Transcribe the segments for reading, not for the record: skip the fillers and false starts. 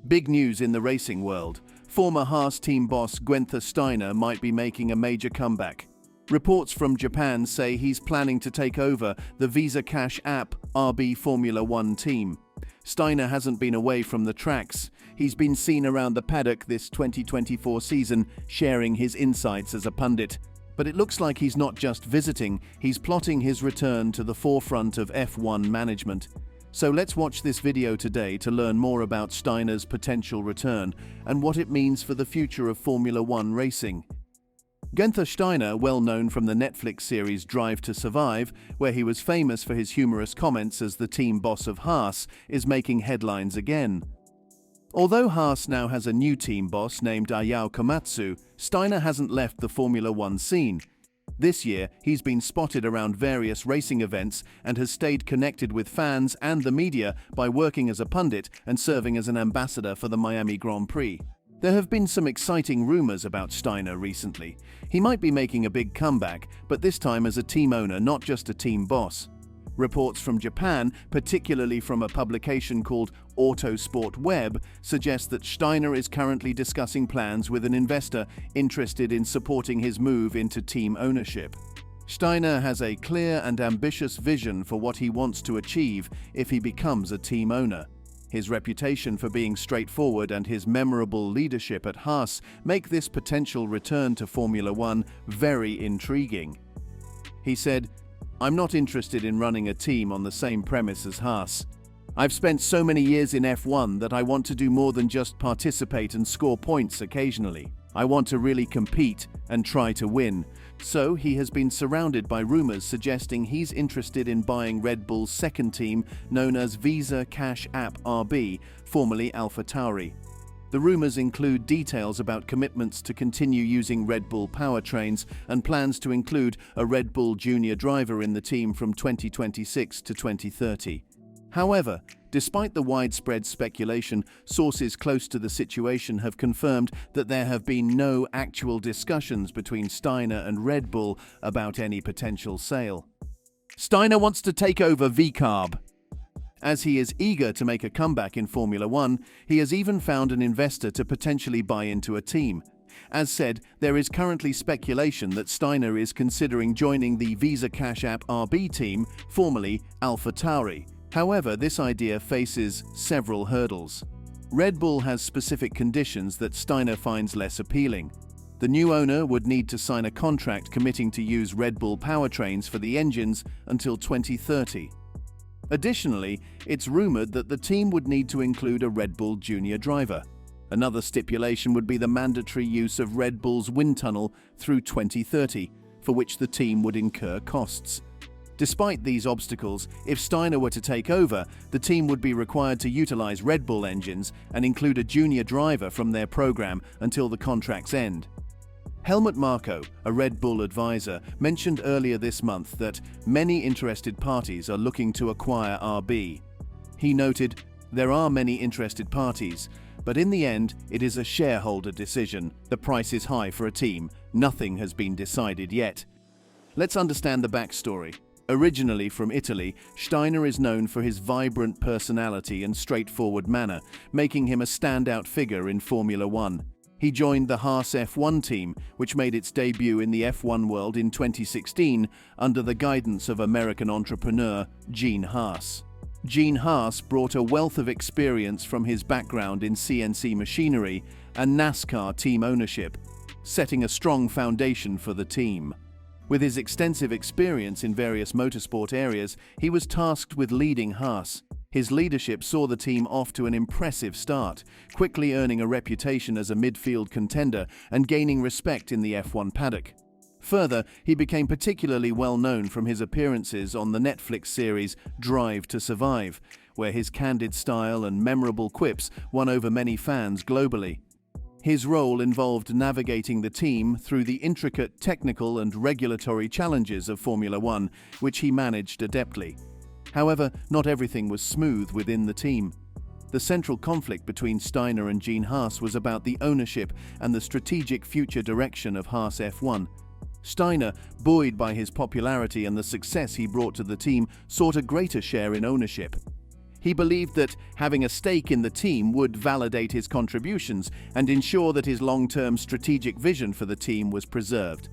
Big news in the racing world. Former Haas team boss Guenther Steiner might be making a major comeback. Reports from Japan say he's planning to take over the VCARB TAKEOVER Formula One team. Steiner hasn't been away from the tracks. He's been seen around the paddock this 2024 season, sharing his insights as a pundit. But it looks like he's not just visiting, he's plotting his return to the forefront of F1 management. So let's watch this video today to learn more about Steiner's potential return and what it means for the future of Formula One racing. Guenther Steiner, well known from the Netflix series Drive to Survive, where he was famous for his humorous comments as the team boss of Haas, is making headlines again. Although Haas now has a new team boss named Ayao Komatsu, Steiner hasn't left the Formula One scene. This year, he's been spotted around various racing events and has stayed connected with fans and the media by working as a pundit and serving as an ambassador for the Miami Grand Prix. There have been some exciting rumors about Steiner recently. He might be making a big comeback, but this time as a team owner, not just a team boss. Reports from Japan, particularly from a publication called Autosport Web, suggest that Steiner is currently discussing plans with an investor interested in supporting his move into team ownership. Steiner has a clear and ambitious vision for what he wants to achieve if he becomes a team owner. His reputation for being straightforward and his memorable leadership at Haas make this potential return to Formula One very intriguing. He said, "I'm not interested in running a team on the same premise as Haas. I've spent so many years in F1 that I want to do more than just participate and score points occasionally. I want to really compete and try to win." So he has been surrounded by rumors suggesting he's interested in buying Red Bull's second team known as VCARB TAKEOVER, formerly AlphaTauri. The rumors include details about commitments to continue using Red Bull powertrains and plans to include a Red Bull junior driver in the team from 2026 to 2030. However, despite the widespread speculation, sources close to the situation have confirmed that there have been no actual discussions between Steiner and Red Bull about any potential sale. Steiner wants to take over VCARB. As he is eager to make a comeback in Formula One, he has even found an investor to potentially buy into a team. As said, there is currently speculation that Steiner is considering joining the VCARB TAKEOVER team, formerly AlphaTauri. However, this idea faces several hurdles. Red Bull has specific conditions that Steiner finds less appealing. The new owner would need to sign a contract committing to use Red Bull powertrains for the engines until 2030. Additionally, it's rumored that the team would need to include a Red Bull junior driver. Another stipulation would be the mandatory use of Red Bull's wind tunnel through 2030, for which the team would incur costs. Despite these obstacles, if Steiner were to take over, the team would be required to utilize Red Bull engines and include a junior driver from their program until the contracts end. Helmut Marko, a Red Bull advisor, mentioned earlier this month that many interested parties are looking to acquire RB. He noted, "There are many interested parties, but in the end, it is a shareholder decision. The price is high for a team. Nothing has been decided yet." Let's understand the backstory. Originally from Italy, Steiner is known for his vibrant personality and straightforward manner, making him a standout figure in Formula One. He joined the Haas F1 team, which made its debut in the F1 world in 2016 under the guidance of American entrepreneur Gene Haas. Gene Haas brought a wealth of experience from his background in CNC machinery and NASCAR team ownership, setting a strong foundation for the team. With his extensive experience in various motorsport areas, he was tasked with leading Haas. His leadership saw the team off to an impressive start, quickly earning a reputation as a midfield contender and gaining respect in the F1 paddock. Further, he became particularly well known from his appearances on the Netflix series Drive to Survive, where his candid style and memorable quips won over many fans globally. His role involved navigating the team through the intricate technical and regulatory challenges of Formula One, which he managed adeptly. However, not everything was smooth within the team. The central conflict between Steiner and Gene Haas was about the ownership and the strategic future direction of Haas F1. Steiner, buoyed by his popularity and the success he brought to the team, sought a greater share in ownership. He believed that having a stake in the team would validate his contributions and ensure that his long-term strategic vision for the team was preserved.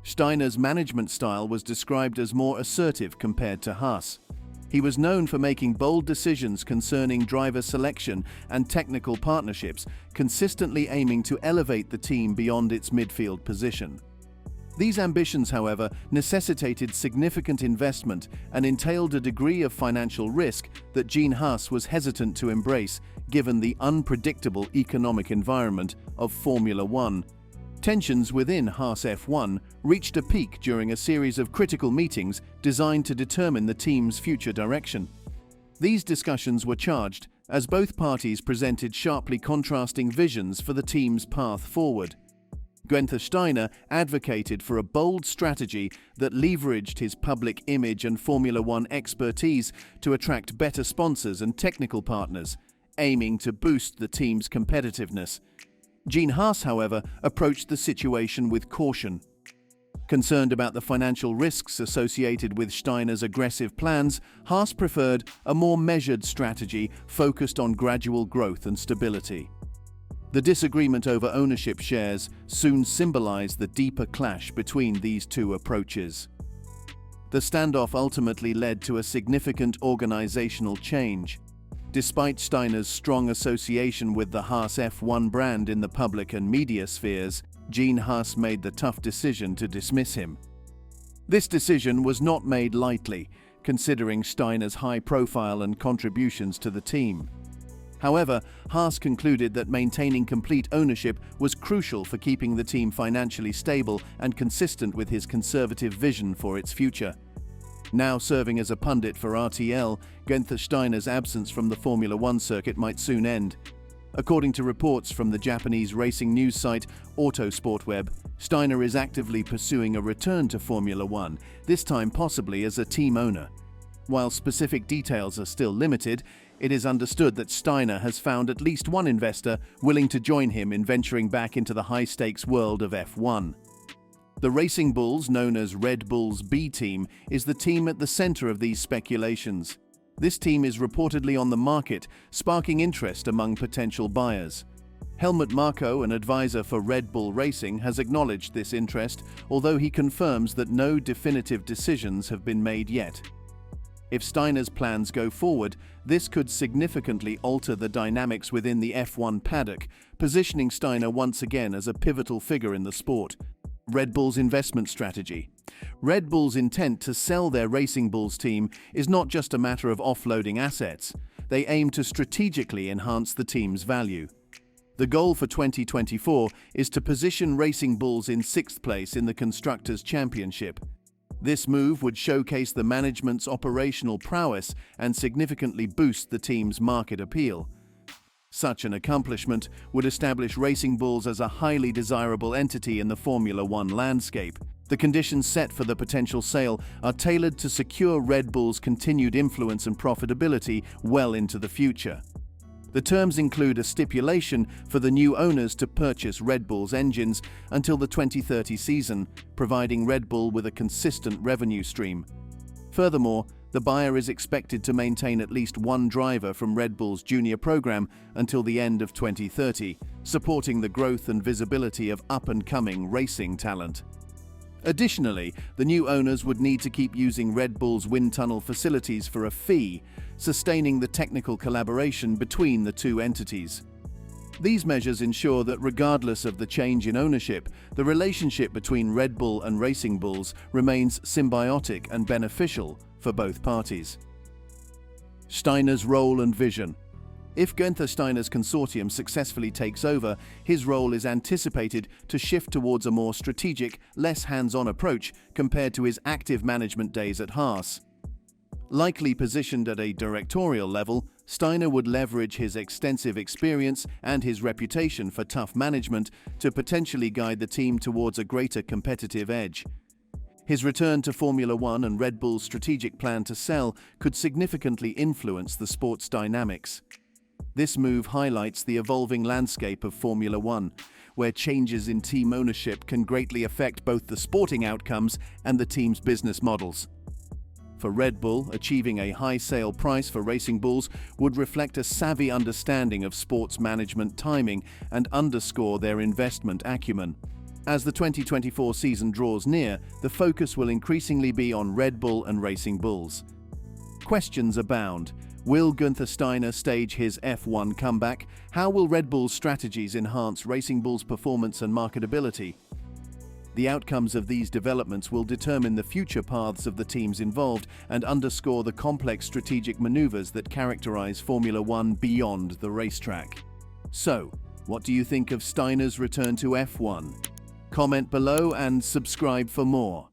Steiner's management style was described as more assertive compared to Haas. He was known for making bold decisions concerning driver selection and technical partnerships, consistently aiming to elevate the team beyond its midfield position. These ambitions, however, necessitated significant investment and entailed a degree of financial risk that Gene Haas was hesitant to embrace, given the unpredictable economic environment of Formula One. Tensions within Haas F1 reached a peak during a series of critical meetings designed to determine the team's future direction. These discussions were charged as both parties presented sharply contrasting visions for the team's path forward. Guenther Steiner advocated for a bold strategy that leveraged his public image and Formula One expertise to attract better sponsors and technical partners, aiming to boost the team's competitiveness. Gene Haas, however, approached the situation with caution. Concerned about the financial risks associated with Steiner's aggressive plans, Haas preferred a more measured strategy focused on gradual growth and stability. The disagreement over ownership shares soon symbolized the deeper clash between these two approaches. The standoff ultimately led to a significant organizational change. Despite Steiner's strong association with the Haas F1 brand in the public and media spheres, Gene Haas made the tough decision to dismiss him. This decision was not made lightly, considering Steiner's high profile and contributions to the team. However, Haas concluded that maintaining complete ownership was crucial for keeping the team financially stable and consistent with his conservative vision for its future. Now serving as a pundit for RTL, Guenther Steiner's absence from the Formula One circuit might soon end. According to reports from the Japanese racing news site Autosportweb, Steiner is actively pursuing a return to Formula One, this time possibly as a team owner. While specific details are still limited, it is understood that Steiner has found at least one investor willing to join him in venturing back into the high-stakes world of F1. The Racing Bulls, known as Red Bull's B team, is the team at the center of these speculations. This team is reportedly on the market, sparking interest among potential buyers. Helmut Marko, an advisor for Red Bull Racing, has acknowledged this interest, although he confirms that no definitive decisions have been made yet. If Steiner's plans go forward, this could significantly alter the dynamics within the F1 paddock, positioning Steiner once again as a pivotal figure in the sport. Red Bull's investment strategy. Red Bull's intent to sell their Racing Bulls team is not just a matter of offloading assets. They aim to strategically enhance the team's value. The goal for 2024 is to position Racing Bulls in 6th place in the Constructors' Championship. This move would showcase the management's operational prowess and significantly boost the team's market appeal. Such an accomplishment would establish Racing Bulls as a highly desirable entity in the Formula One landscape. The conditions set for the potential sale are tailored to secure Red Bull's continued influence and profitability well into the future. The terms include a stipulation for the new owners to purchase Red Bull's engines until the 2030 season, providing Red Bull with a consistent revenue stream. Furthermore, the buyer is expected to maintain at least one driver from Red Bull's junior program until the end of 2030, supporting the growth and visibility of up-and-coming racing talent. Additionally, the new owners would need to keep using Red Bull's wind tunnel facilities for a fee, sustaining the technical collaboration between the two entities. These measures ensure that regardless of the change in ownership, the relationship between Red Bull and Racing Bulls remains symbiotic and beneficial for both parties. Steiner's role and vision. If Guenther Steiner's consortium successfully takes over, his role is anticipated to shift towards a more strategic, less hands-on approach compared to his active management days at Haas. Likely positioned at a directorial level, Steiner would leverage his extensive experience and his reputation for tough management to potentially guide the team towards a greater competitive edge. His return to Formula One and Red Bull's strategic plan to sell could significantly influence the sport's dynamics. This move highlights the evolving landscape of Formula One, where changes in team ownership can greatly affect both the sporting outcomes and the team's business models. For Red Bull, achieving a high sale price for racing bulls would reflect a savvy understanding of sports management timing and underscore their investment acumen. As the 2024 season draws near, the focus will increasingly be on Red Bull and racing bulls. Questions abound. Will Guenther Steiner stage his F1 comeback? How will Red Bull's strategies enhance Racing Bull's performance and marketability? The outcomes of these developments will determine the future paths of the teams involved and underscore the complex strategic maneuvers that characterize Formula One beyond the racetrack. So, what do you think of Steiner's return to F1? Comment below and subscribe for more.